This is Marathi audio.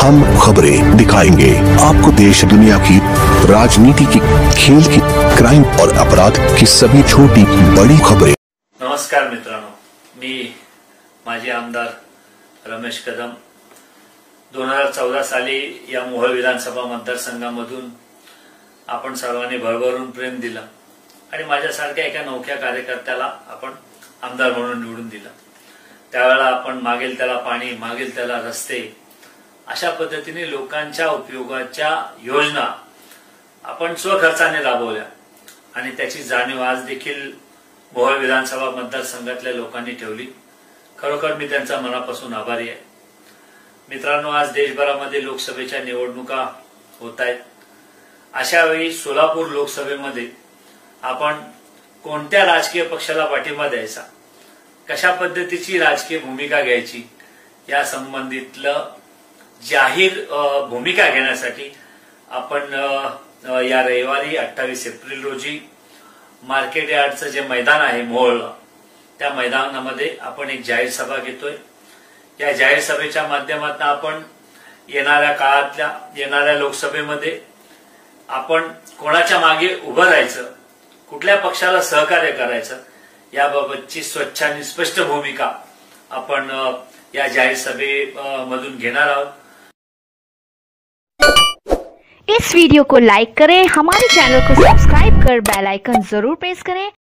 हम खबरें दिखाएंगे आपको देश दुनिया की, राजनीति की, खेल की, क्राइम और अपराध की सभी छोटी बड़ी खबरें। नमस्कार मित्रांनो, मी माजी आमदार रमेश कदम 2014 साली या मोहोळ विधानसभा मतदारसंघामधून आपण सर्वांनी भरभरून प्रेम दिलं आणि माझ्यासारख्या एका नवख्या कार्यकर्त्याला आपण आमदार म्हणून निवडून दिलं। त्यावेळेला आपण मागेल त्याला पाणी, मागेल त्याला रस्ते अशा पद्धतीने लोकांच्या उपयोगाच्या योजना आपण स्वखर्चाने राबवल्या आणि त्याची जाणीव आज देखील मोहोळ विधानसभा मतदारसंघातल्या लोकांनी ठेवली। खरोखर मी त्यांचा मनापासून आभारी आहे। मित्रांनो, आज देशभरामध्ये लोकसभेच्या निवडणुका होत आहेत। अशा वेळी सोलापूर लोकसभेमध्ये आपण कोणत्या राजकीय पक्षाला पाठिंबा द्यायचा, कशा पद्धतीची राजकीय भूमिका घ्यायची या संबंधितलं जाहीर भूमिका घेण्यासाठी आपण या रविवारी 28 एप्रिल रोजी मार्केट यार्डचं जे मैदान आहे मोहोळ, त्या मैदानामध्ये आपण एक जाहीर सभा घेतोय। या जाहीर सभेच्या माध्यमातून आपण येणाऱ्या लोकसभेमध्ये आपण कोणाच्या मागे उभं राहायचं, कुठल्या पक्षाला सहकार्य करायचं याबाबतची स्वच्छ आणि स्पष्ट भूमिका आपण या जाहीर सभेमधून घेणार आहोत। इस वीडियो को लाइक करें, हमारे चैनल को सब्सक्राइब कर बेल आइकन जरूर प्रेस करें